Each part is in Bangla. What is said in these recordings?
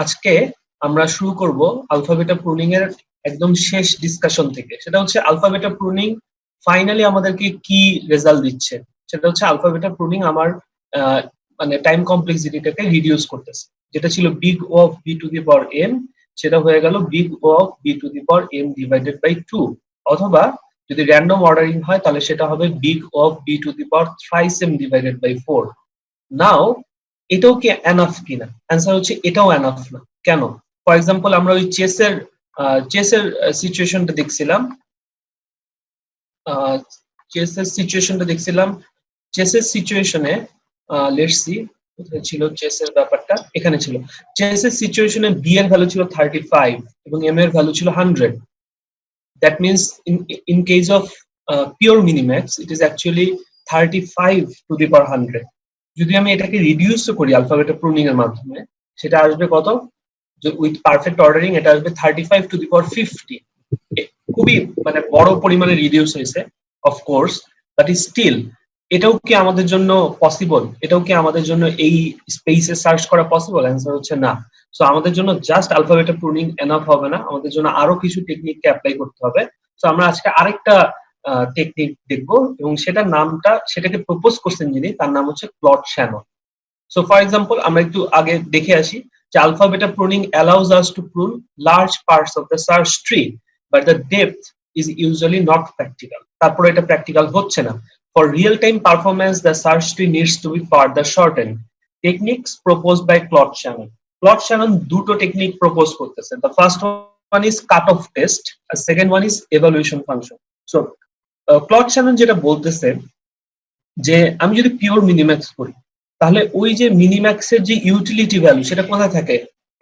আজকে আমরা শুরু করব আলফাবেটা প্রুনিং এর একদম শেষ ডিসকাশন থেকে। সেটা হচ্ছে আলফাবেটা প্রুনিং ফাইনালি আমাদেরকে কি রেজাল্ট দিচ্ছে। সেটা হচ্ছে আলফাবেটা প্রুনিং আমার মানে টাইম কমপ্লেক্সিটিটাকে রিডিউস করতেছে। যেটা ছিল big O of b to the power m, সেটা হয়ে গেল big O of b to the power m divided by 2, অথবা যদি র্যান্ডম অর্ডারিং হয় তাহলে সেটা হবে big of b to the power thrice m divided by 4। Now এটাও কি এনাফ কিনা? অ্যান্সার হচ্ছে এটাও এনাফ না। কেন? ফর এক্সাম্পল আমরা ওই চেসের সিচুয়েশনটা দেখছিলাম, চেসের সিচুয়েশনে লেটস সি কোথায় ছিল চেসের ব্যাপারটা, এখানে ছিল। চেসের সিচুয়েশনে বি এর ভ্যালু ছিল 35 এবং এম এর ভ্যালু ছিল 100। That means in case of pure minimax it is actually 35 to the power 100। যদি আমি এটাকে রিডিউস করি আলফাবেটা প্রুনিং এর মাধ্যমে, সেটা আসবে কত? উইথ পারফেক্ট অর্ডারিং এটা আসবে 35 টু দি পাওয়ার 50। খুবই মানে বড় পরিমাণে রিডিউস হয়েছে অফকোর্স, বাট স্টিল এটাও কি আমাদের জন্য পসিবল? এটাও কি আমাদের জন্য এই স্পেসে সার্চ করা পসিবল? অ্যান্সার হচ্ছে না। সো আমাদের জন্য জাস্ট আলফাবেটা প্রুনিং এনাফ হবে না, আমাদের জন্য আরো কিছু টেকনিককে অ্যাপ্লাই করতে হবে। সো আমরা আজকে আরেকটা টেকনিক দেখবো এবং সেটাকে প্রপোজ করছেন যিনি, তার নাম হচ্ছে 𝔽𝕝𝕝𝕝𝕝। সো ফর এক্সাম্পল আমরা একটু আগে দেখে আসি যে আলফাবেটা pruning allows us to prune large parts of the search tree, but the depth is usually not practical. তারপরে এটা প্র্যাকটিক্যাল হচ্ছে না। For real-time performance, the search tree needs to be further shortened. Techniques proposed by 𝔽𝕝𝕝𝕝𝕝. 𝔽𝕝𝕝𝕝𝕝 দুটো টেকনিক প্রপোজ করতেছে। The first one is cut-off test, and second one is evaluation function. So 𝔽𝕝𝕝𝕝𝕝 যেটা বলতেছে যে আমি যদি পিওর মিনিম্যাক্স করি তাহলে ওই যে মিনিম্যাক্সের যে ইউটিলিটি ভ্যালু সেটা কোথায় থাকে?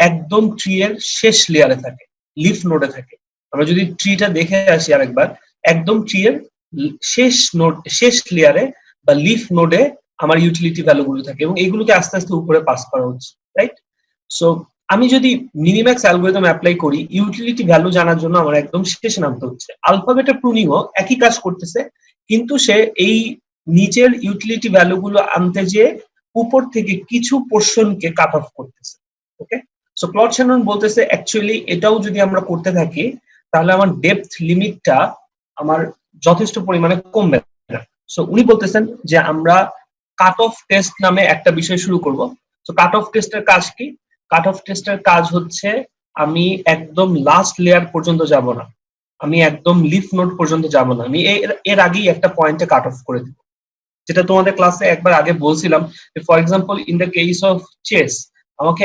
একদম ট্রি এর শেষ লেয়ারে থাকে, লিফ নোডে থাকে। আমরা যদি ট্রিটা দেখে আসি আরেকবার, একদম ট্রি এর শেষ লেয়ারে বা লিফ নোডে আমার ইউটিলিটি ভ্যালুগুলো থাকে এবং এইগুলোকে আস্তে আস্তে উপরে পাস করা হচ্ছে, রাইট? সো আমি যদি মিনিম্যাক্স অ্যালগরিদম অ্যাপ্লাই করি, ইউটিলিটি ভ্যালু জানার জন্য আমার একদম শেষে নামতে হচ্ছে। আলফাবেটা প্রুনিংও একই কাজ করতেছে, কিন্তু সে এই নিচের ইউটিলিটি ভ্যালুগুলো আনতে যে উপর থেকে কিছু পোর্শনকে কাট অফ করতেছে। ওকে, সো 𝔽𝕝𝕝𝕝𝕝 বলতেছে অ্যাকচুয়ালি এটাও যদি আমরা করতে থাকি তাহলে আমার ডেপথ লিমিটটা আমার যথেষ্ট পরিমাণে কমবে না। সো উনি বলতেছেন যে আমরা কাট অফ টেস্ট নামে একটা বিষয় শুরু করব। সো কাট অফ টেস্টের কাজ কি? কাট অফ টেস্টের কাজ হচ্ছে আমি একদম লাস্ট লেয়ার পর্যন্ত যাব না, আমি একদম লিফ নোড পর্যন্ত যাব না, আমি এর আগেই একটা পয়েন্টে কাট অফ করে দিব। যেটা তোমাদের ক্লাসে একবার আগে বলছিলাম যে for example in the case of chess আমাকে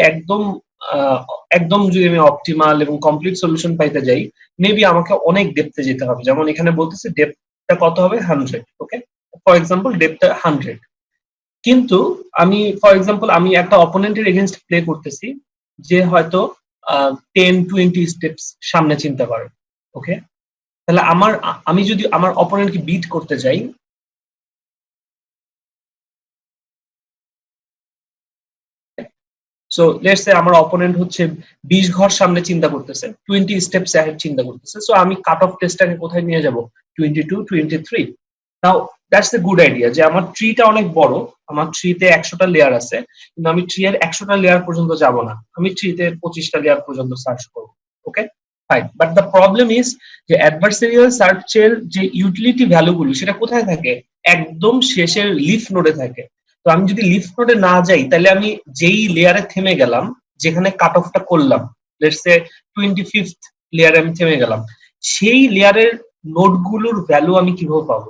একদম যদি আমি অপটিমাল এবং কমপ্লিট সলিউশন পাইতে যাই, মেবি আমাকে অনেক ডেপথে যেতে হবে। যেমন এখানে বলতেছে ডেপথটা কত হবে? 100। ওকে, ফর এক্সাম্পল ডেপথটা 100, কিন্তু আমি ফর এক্সাম্পল আমি একটা অপোনেন্টের এগেইনস্ট প্লে করতেছি যে হয়তো 10-20 স্টেপস সামনে চিন্তা করে। ওকে, তাহলে আমি যদি আমার অপোনেন্টকে বিট করতে যাই, সো লেটস সে আমার অপোনেন্ট হচ্ছে 20 ঘর সামনে চিন্তা করতেছে, 20 স্টেপস অ্যাহেড চিন্তা করতেছে। সো আমি কাট অফ টেস্টটাকে কোথায় নিয়ে যাব? 22, 23। নাও দ্যাটস এ গুড আইডিয়া যে আমার ট্রিটা অনেক বড়, আমার ট্রিতে 100টা লেয়ার আছে, কিন্তু আমি ট্রি এর 100টা লেয়ার পর্যন্ত যাব না, আমি ট্রিতে 25টা লেয়ার পর্যন্ত সার্চ করব। Okay fine, but the problem is যে অ্যাডভার্সারিয়াল সার্চের যে ইউটিলিটি ভ্যালুগুলো সেটা কোথায় থাকে? একদম শেষের লিফ নোডে থাকে। তো আমি যদি লিফ নোডে না যাই তাহলে আমি যেই লেয়ারে থেমে গেলাম, যেখানে কাট অফটা করলাম, লেটস সে 25th লেয়ারে আমি থেমে গেলাম, সেই লেয়ারের নোডগুলোর ভ্যালু আমি কিভাবে পাবো?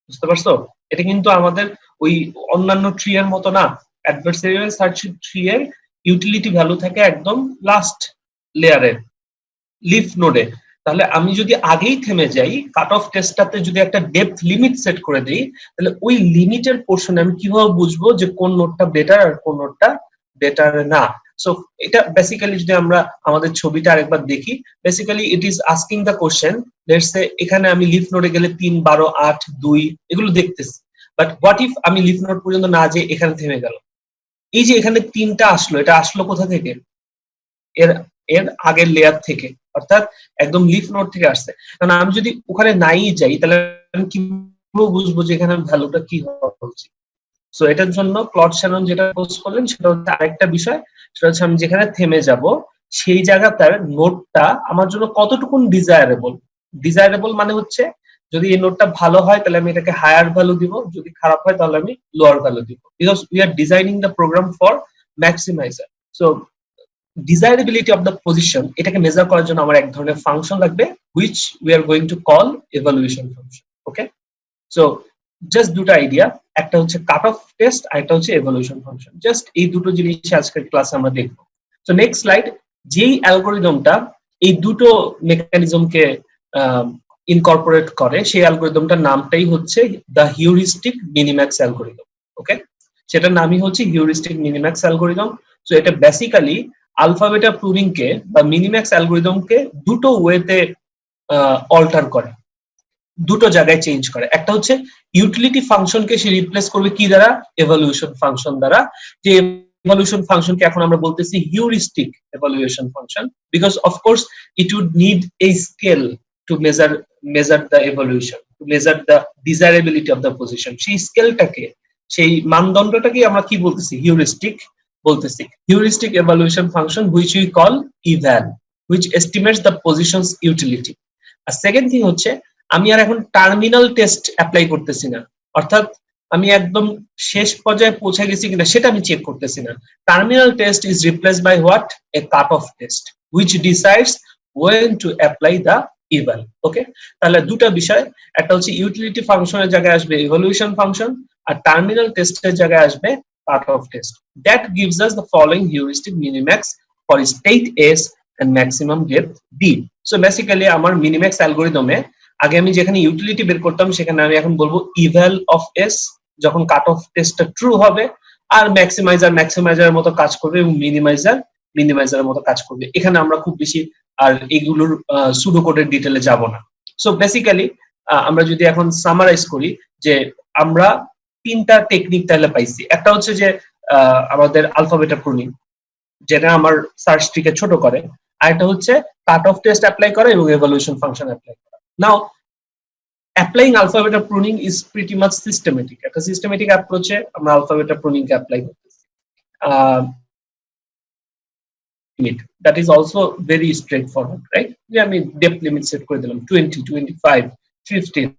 বুঝতে পারছো? এটা কিন্তু আমাদের ওই অন্যান্য ট্রি এর মতো না। অ্যাডভার্সারিয়াল সার্চ ট্রি এর ইউটিলিটি ভ্যালু থাকে একদম লাস্ট লেয়ারের লিফ নোডে। তাহলে আমি যদি আগেই থেমে যাই, কাট অফ টেস্টটাতে যদি একটা ডেপথ লিমিট সেট করে দেই, তাহলে ওই লিমিটের পোর্শনে আমি কিভাবে বুঝবো যে কোন নোডটা বেটার আর কোন নোডটা বেটার না? সো এটা বেসিক্যালি যদি আমরা আমাদের ছবিটা আরেকবার দেখি, basically it is asking the question, let's say এখানে আমি লিফ নোডে গেলে 3, 12, 8, 2 এগুলো দেখতেছি, বাট হোয়াট ইফ আমি লিফ নোড পর্যন্ত না যেয়ে এখানে থেমে গেল? এই যে এখানে 3টা আসলো, এটা আসলো কোথা থেকে? এর এর আগের লেয়ার থেকে, অর্থাৎ একদম লিফ নোড থেকে আসছে। কারণ আমি যদি ওখানে নাই যাই তাহলে আমি কিভাবে বুঝবো যে এখানে ভ্যালুটা কি হওয়া উচিত? সো এটার জন্য ক্লড শ্যানন যেটা পোস্ট করলেন সেটা হচ্ছে আরেকটা বিষয়, সেটা হচ্ছে আমি যেখানে থেমে যাব সেই জায়গাটার নোটটা আমার জন্য কতটুকুন ডিজায়ারেবল। ডিজায়ারেবল মানে হচ্ছে যদি এই নোটটা ভালো হয় তাহলে আমি এটাকে হায়ার ভ্যালু দিব, যদি খারাপ হয় তাহলে আমি লোয়ার ভ্যালু দিব, because we are designing the program for maximiser. So desirability of the position এটাকে মেজার করার জন্য আমার এক ধরনের ফাংশন লাগবে, which we are going to call evaluation function. Okay, so just দুটো আইডিয়া, একটা হচ্ছে কাট অফ টেস্ট আর একটা হচ্ছে এভালুয়েশন ফাংশন। জাস্ট এই দুটো জিনিস আজকের ক্লাসে আমরা দেখবো। সো নেক্সট স্লাইড, যেই অ্যালগোরিদমটা এই দুটো মেকানিজমকে ইনকর্পোরেট করে সেই অ্যালগোরিদমটার নামটাই হচ্ছে দ্য হিউরিস্টিক মিনিম্যাক্স অ্যালগোরিদম। ওকে, সেটার নামই হচ্ছে হিউরিস্টিক মিনিম্যাক্স অ্যালগোরিদম। সো এটা বেসিক্যালি আলফা বিটা প্রুনিং কে বা মিনিম্যাক্স অ্যালগোরিদমকে দুটো ওয়েতে অল্টার করে, দুটো জায়গায় চেঞ্জ করে। একটা হচ্ছে ইউটিলিটি ফাংশনকে সে রিপ্লেস করবে কি দ্বারা, এভালুয়েশন ফাংশন দ্বারা। যে এভালুয়েশন ফাংশনকে এখন আমরা বলতেছি heuristic evaluation function, because of course it would need a scale to measure the evaluation, to measure the desirability of the position. সেই স্কেলটাকে, সেই মানদণ্ডটাকে আমরা কি বলতেছি, হিউরিস্টিক বলতেছি। Heuristic evaluation function which we call eval, which estimates the position's utility. আর সেকেন্ড থিং হচ্ছে আমি আর এখন টার্মিনাল টেস্ট অ্যাপ্লাই করতেছি না, অর্থাৎ আমি একদম শেষ পর্যায়ে পৌঁছে গেছি কিনা সেটা আমি চেক করতেছি না। Terminal test is replaced by what, a cut off test which decides when to apply the eval. Okay, তাহলে দুটো বিষয়, একটা হচ্ছে ইউটিলিটি ফাংশনের জায়গায় আসবে ইভালুয়েশন ফাংশন, আর টার্মিনাল টেস্টের জায়গায় আসবে কাট off test. That gives us the following heuristic minimax for state S and maximum depth d. So basically আমার মিনিম্যাক্স অ্যালগরিদমে আগে আমি যেখানে ইউটিলিটি বের করতাম সেখানে আমি এখন বলবো eval of s যখন কাট অফ টেস্টটা ট্রু হবে, আর ম্যাক্সিমাইজারের মতো কাজ করবে এবং মিনিমাইজারের মতো কাজ করবে। এখানে আমরা খুব বেশি আর এগুলোর সুডো কোডের ডিটেইলে যাব না। সো বেসিক্যালি আমরা যদি এখন সামারাইজ করি যে আমরা তিনটা টেকনিক তাহলে পাইছি। একটা হচ্ছে যে আমাদের আলফা বিটা প্রুনিং, যেটা আমার সার্চ ট্রিকে ছোট করে, আর একটা হচ্ছে কাট অফ টেস্ট অ্যাপ্লাই করা এবং এভালুয়েশন ফাংশন অ্যাপ্লাই করা। Now applying alpha beta pruning is pretty much systematic. একটা সিস্টেমেটিক অ্যাপ্রোচে আমরা আলফা বিটা প্রুনিং কে অ্যাপ্লাই করতেছি। that is also very straightforward, right? যে আমি ডেপথ লিমিট সেট করে দিলাম 20, 25, 15,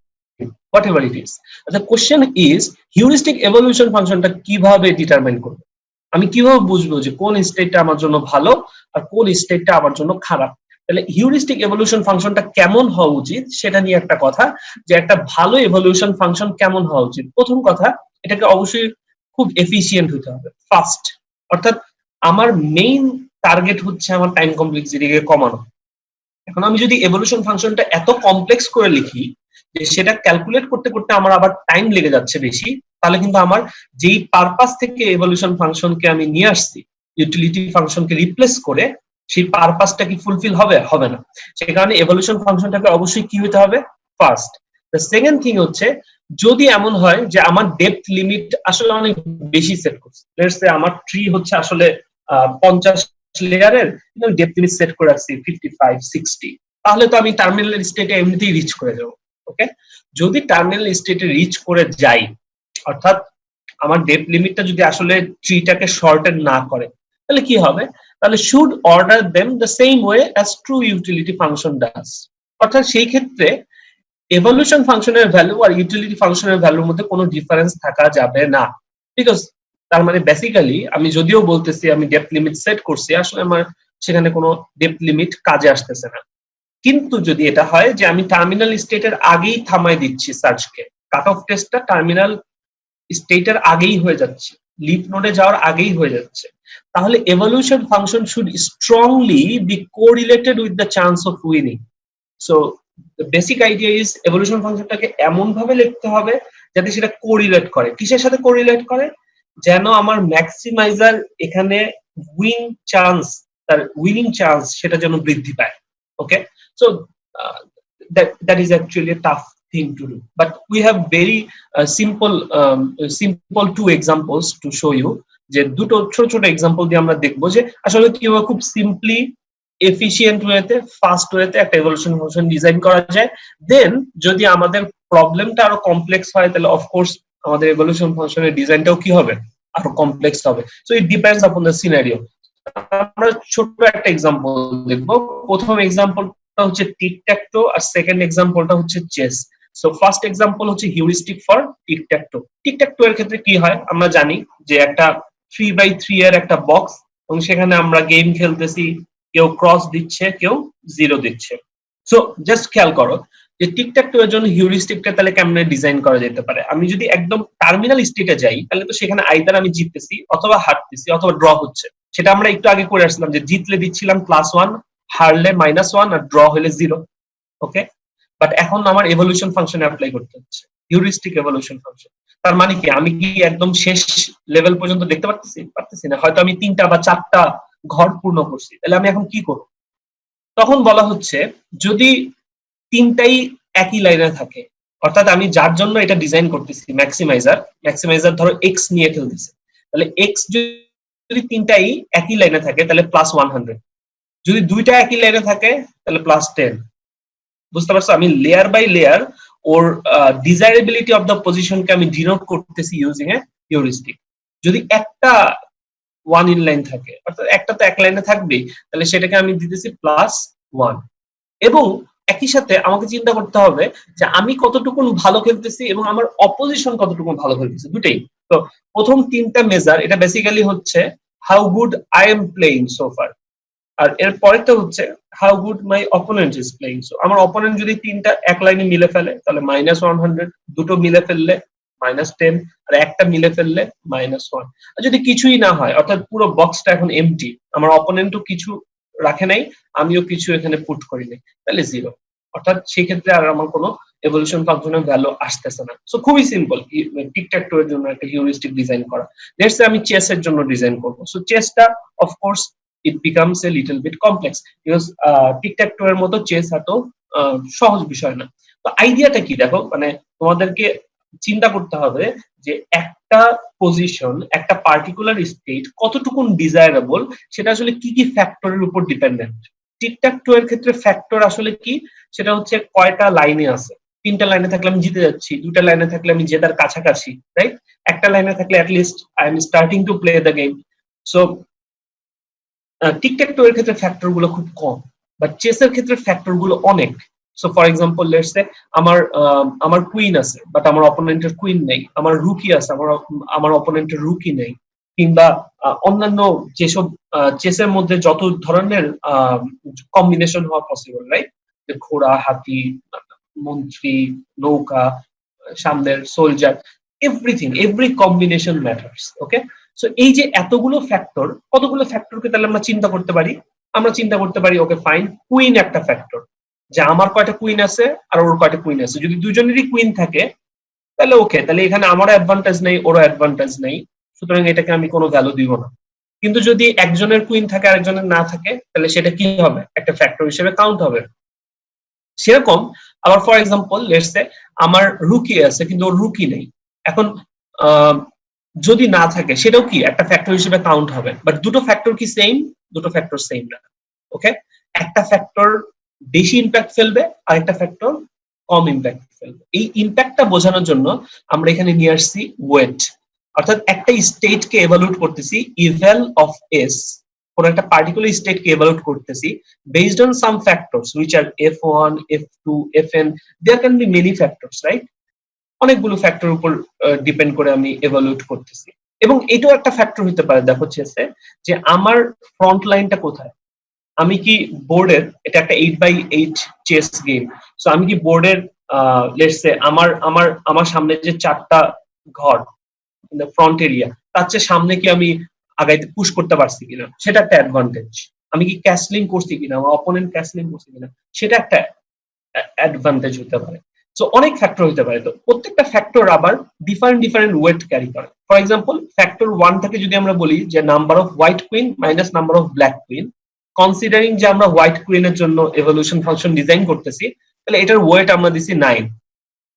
whatever it is. The question is heuristic evolution ফাংশনটা কিভাবে ডিটারমাইন করব? আমি কিভাবে বুঝবো যে কোন স্টেটটা আমার জন্য ভালো আর কোন স্টেটটা আমার জন্য খারাপ? তাহলে হিউরিস্টিক এভলিউশন ফাংশনটা কেমন হওয়া উচিত সেটা নিয়ে একটা কথা, যে একটা ভালো এভলিউশন ফাংশন কেমন হওয়া উচিত। প্রথম কথা, এটাকে অবশ্যই খুব এফিশিয়েন্ট হতে হবে, ফাস্ট। অর্থাৎ আমার মেইন টার্গেট হচ্ছে আমার টাইম কমপ্লেক্সিটিকে কমানো। এখন আমি যদি এভলিউশন ফাংশনটা এত কমপ্লেক্স করে লিখি যে সেটা ক্যালকুলেট করতে করতে আমার আবার টাইম লেগে যাচ্ছে বেশি, তাহলে কিন্তু আমার যেই পারপাস থেকে এভলিউশন ফাংশনকে আমি নিয়ে আসছি, ইউটিলিটি ফাংশনকে রিপ্লেস করে, সেই পারপাসটা কি ফুলফিল হবে? হবে না। সেই কারণে এভলিউশন ফাংশনটাকে অবশ্যই কি হতে হবে? ফাস্ট। দ্য সেকেন্ড থিং হচ্ছে, যদি এমন হয় যে আমার ডেপথ লিমিট আসলে অনেক বেশি সেট করছে, লেটস সে আমার ট্রি হচ্ছে আসলে 50 লেয়ারের, কিন্তু ডেপথ লিমিট সেট করে রাখছি 55, 60, তাহলে তো আমি টার্মিনাল স্টেটে এমনিতেই রিচ করে যাব। ওকে, যদি টার্মিনাল স্টেটে রিচ করে যাই, অর্থাৎ আমার ডেপথ লিমিটটা যদি আসলে ট্রিটাকে শর্টেন না করে, তাহলে কি হবে? তাহলে should order them the same way as true utility function does. অর্থাৎ সেই ক্ষেত্রে এভলিউশন ফাংশনের ভ্যালু আর ইউটিলিটি ফাংশনের ভ্যালুর মধ্যে কোনো ডিফারেন্স থাকা যাবে না। বিকজ তার মানে বেসিক্যালি আমি যদিও বলতেছি আমি ডেপথ লিমিট সেট করছি, আসলে আমার সেখানে কোনো ডেপথ লিমিট কাজে আসতেছে না। কিন্তু যদি এটা হয় যে আমি টার্মিনাল স্টেটের আগেই থামাই দিচ্ছি সার্চকে, কাট অফ টেস্টটা টার্মিনাল স্টেটের আগেই হয়ে যাচ্ছে, লিপ নোডে যাওয়ার আগেই হয়ে যাচ্ছে, তাহলে evaluation function should strongly be correlated with the chance of winning. So the basic idea is evaluation ফাংশনটাকে এমন ভাবে লিখতে হবে যাতে সেটা কোরিলেট করে। কিসের সাথে কোরিলেট করে? যেন আমার ম্যাক্সিমাইজার এখানে তার উইনিং চান্স সেটা যেন বৃদ্ধি পায়। ওকে, so that is actually a tough thing to do, but we have very simple two examples to show you, যে দুটো ছোট ছোট এক্সাম্পল দিয়ে আমরা দেখবো যে আসলে কিভাবে খুব সিম্পলি এফিশিয়েন্ট ওয়েতে, ফাস্ট ওয়েতে একটা এভলিউশন ফাংশন ডিজাইন করা যায়। দেন যদি আমাদের প্রবলেমটা আরো কমপ্লেক্স হয়, তাহলে অফকোর্স আমাদের এভলিউশন ফাংশনের ডিজাইনটাও কি হবে, আরো কমপ্লেক্স হবে। So it depends upon the scenario. আমরা ছোট্ট একটা এক্সাম্পল দেখব। প্রথম এক্সাম্পলটা হচ্ছে টিক ট্যাক টো, আর সেকেন্ড এক্সাম্পলটা হচ্ছে চেস। সো ফার্স্ট এক্সাম্পল হচ্ছে heuristic for tic tac toe. Tic tac toe এর ক্ষেত্রে কি হয়, আমরা জানি যে একটা 3x3 এর একটা বক্স, এবং সেখানে আমরা গেম খেলতেছি, কেউ ক্রস দিচ্ছে, কেউ 0 দিচ্ছে। সো জাস্ট খেয়াল করো যে টিক ট্যাক টো এর জন্য হিউরিস্টিকটা তাহলে কেমনে ডিজাইন করা যেতে পারে। আমি যদি একদম টার্মিনাল স্টেটে যাই, তাহলে তো সেখানে আইদার আমি জিততেছি, অথবা হারতেছি, অথবা ড্র হচ্ছে। সেটা আমরা একটু আগে করে আসলাম যে জিতলে দিচ্ছিলাম +1, হারলে -1, আর ড্র হলে 0। ওকে, বাট এখন আমার এভলিউশন ফাংশনে অ্যাপ্লাই করতে হচ্ছে হিউরিস্টিক এভলিউশন ফাংশন। তার মানে কি, আমি কি একদম শেষ লেভেল পর্যন্ত দেখতে পারতেছি না, হয়তো আমি 3টা বা 4টা ঘর পূর্ণ করছি, তাহলে আমি এখন কি করব? তখন বলা হচ্ছে যদি 3টাই একই লাইনে থাকে, অর্থাৎ আমি যার জন্য এটা ডিজাইন করতেছি ম্যাক্সিমাইজার ধরো এক্স নিয়ে খেলতেছে, তাহলে এক্স যদি 3টাই একই লাইনে থাকে তাহলে +100, যদি 2টা একই লাইনে থাকে তাহলে +10। বুঝতে পারছো, আমি লেয়ার বাই লেয়ার ওর ডিজায়ারেবিলিটি অফ দ্য পজিশনকে আমি ডিনোট করতেছি ইউজিং এ হিউরিস্টিক। যদি একটা 1 ইন লাইন থাকে, অর্থাৎ একটা তো এক লাইনে থাকবেই, তাহলে সেটাকে আমি দিতেছি +1। এবং একই সাথে আমাকে চিন্তা করতে হবে যে আমি কতটুকু ভালো খেলতেছি এবং আমার অপোজিশন কতটুকু ভালো খেলতেছে, দুটেই। তো প্রথম 3টা মেজার, এটা বেসিক্যালি হচ্ছে how good I am playing so far, আর এর পরেরটা হচ্ছে how good my opponent is playing. So আমার অপোনেন্ট যদি 3টা এক লাইনে মিলে ফেলে তাহলে -100, দুটো মিলে ফেললে -10, আর একটা মিলে ফেললে -1। আর যদি কিছুই না হয়, অর্থাৎ পুরো বক্সটা এখন এমটি, আমার অপোনেন্টও কিছু রাখে নাই, আমিও কিছু এখানে পুট করি নাই, তাহলে 0। অর্থাৎ সেই ক্ষেত্রে আর আমার কোনো এভলিউশন ফাংশনের ভ্যালু আসতেছে না। সো খুবই সিম্পল টিক ট্যাক টো এর জন্য একটা হিউরিস্টিক ডিজাইন করা। লেটস সে আমি চেস এর জন্য ডিজাইন করব। সো চেসটা of course it becomes a little bit complex because tic tac toe এর মতো চেস এত সহজ বিষয় না। তো আইডিয়াটা কি দেখো, মানে তোমাদেরকে চিন্তা করতে হবে যে একটা পজিশন, একটা পার্টিকুলার স্টেট কতটুকু ডিজায়ারেবল, সেটা আসলে কি কি ফ্যাক্টরের উপর ডিপেন্ডেন্ট। টিক ট্যাক টো এর ক্ষেত্রে ফ্যাক্টর আসলে কি, সেটা হচ্ছে কয়টা লাইনে আছে। 3টা লাইনে থাকলে আমি জিতে যাচ্ছি, 2টা লাইনে থাকলে আমি জেতার কাছাকাছি, রাইট? একটা লাইনে থাকলে at least I am starting to play the game. So tic tac toe এর ক্ষেত্রে ফ্যাক্টর গুলো খুব কম, বাট চেসের ক্ষেত্রে ফ্যাক্টর গুলো অনেক। So for example let's say আমার কুইন আছে বাট আমার অপোনেন্টের কুইন নেই, আমার রুকি আছে আমার অপোনেন্টের রুকি নেই, কিংবা অন্যান্য যেসব চেসের মধ্যে যত ধরনের কম্বিনেশন হওয়া পসিবল, রাইট? যে ঘোড়া, হাতি, মন্ত্রী, নৌকা, সামনের সোলজার, এভরি কম্বিনেশন ম্যাটার্স। ওকে, সো এই যে এতগুলো ফ্যাক্টর, কতগুলো ফ্যাক্টরকে তাহলে আমরা চিন্তা করতে পারি? আমরা চিন্তা করতে পারি ওকে ফাইন, কুইন একটা ফ্যাক্টর, যে আমার কয়টা কুইন আছে আর ওর কয়টা কুইন আছে। যদি দুজনেরই কুইন থাকে তাহলে ওকে, তাহলে এখানে আমারও অ্যাডভান্টেজ নেই, ওরও অ্যাডভান্টেজ নেই, সুতরাং এটাকে আমি কোনো ভ্যালু দিব না। কিন্তু যদি একজনের কুইন থাকে আরেকজনের না থাকে, তাহলে সেটা কি হবে, একটা ফ্যাক্টর হিসেবে কাউন্ট হবে। সেরকম আবার ফর এক্সাম্পল লেটস সে আমার রুকি আছে কিন্তু ওর রুকি নেই, এখন যদি না থাকে সেটাও কি একটা ফ্যাক্টর হিসেবে কাউন্ট হবে। বাট দুটো ফ্যাক্টর কি সেম? দুটো ফ্যাক্টর সেম না। ওকে, একটা ফ্যাক্টর বেশি ইম্প্যাক্ট ফেলবে আর একটা ফ্যাক্টর কম ইম্প্যাক্ট ফেলবে। এই ইম্প্যাক্টটা বোঝানোর জন্য আমরা এখানে নিয়ে আসছি ওয়েট, অর্থাৎ একটা স্টেটকে এভালুয়েট করতেছি, ইভ্যাল অফ এস, কোন একটা পার্টিকুলার স্টেটকে এভালুয়েট করতেছি based on some factors which are f1, f2, fn. there can be many factors, right? অনেকগুলো ফ্যাক্টর উপর ডিপেন্ড করে আমি এভালুয়েট করতেছি। এবং এটাও একটা ফ্যাক্টর হতে পারে, দেখো চেসে, যে আমার ফ্রন্ট লাইনটা কোথায়। আমি কি বোর্ডের, এটা একটা 8x8 চেস গেম, সো আমি কি বোর্ডের লেটস সে আমার আমার আমার সামনে যে 4টা ঘর ফ্রন্ট এরিয়া, তার চেয়ে সামনে কি আমি আগাইতে পুশ করতে পারছি কিনা, সেটা একটা অ্যাডভান্টেজ। আমি কি ক্যাসলিং করছি কিনা, আমার অপোনেন্ট ক্যাসলিং করছে কিনা, সেটা একটা অ্যাডভান্টেজ হতে পারে। সো অনেক ফ্যাক্টর হতে পারে। তো প্রত্যেকটা ফ্যাক্টর আবার ডিফারেন্ট ওয়েট ক্যারি করে। ফর এক্সাম্পল ফ্যাক্টর 1 থেকে যদি আমরা বলি যে number off white queen minus number of black queen, considering যে আমরা হোয়াইট কুইনের জন্য এভলিউশন ফাংশন ডিজাইন করতেছি, তাহলে এটার ওয়েট আমরা দিছি 9।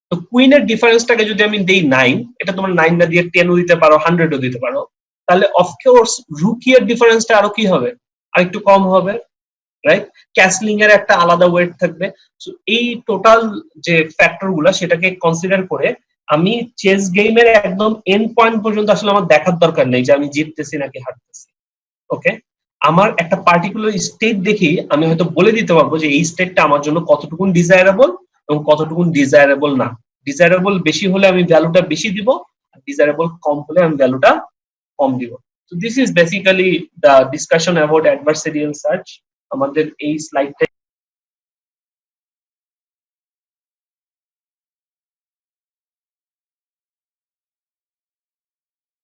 তো কুইনের ডিফারেন্সটাকে যদি আমি দেই 9, এটা তোমার 9 না দিয়ে 10ও দিতে পারো, 100ও দিতে পারো, তাহলে অফকোর্স রুকি এর ডিফারেন্সটা আরো কি হবে, আর একটু কম হবে, রাইট? ক্যাসলিং এর একটা আলাদা ওয়েট থাকবে। সো এই টোটাল যে ফ্যাক্টর গুলা, সেটাকে কনসিডার করে আমি চেস গেমের একদম এন্ড পয়েন্ট পর্যন্ত আসলে আমার দেখার দরকার নেই যে আমি জিততেছি নাকি হারতেছি। ওকে, আমার একটা পার্টিকুলার স্টেট দেখি আমি হয়তো বলে দিতে পারবো যে এই স্টেটটা আমার জন্য কতটুকু ডিজায়ারেবল এবং কতটুকু ডিজায়ারেবল না। ডিজায়ারেবল বেশি হলে আমি ভ্যালুটা বেশি দিব, আর ডিজায়ারেবল কম হলে আমি ভ্যালুটা কম দিব। So this is basically the discussion about adversarial search. আমাদের এই স্লাইডটা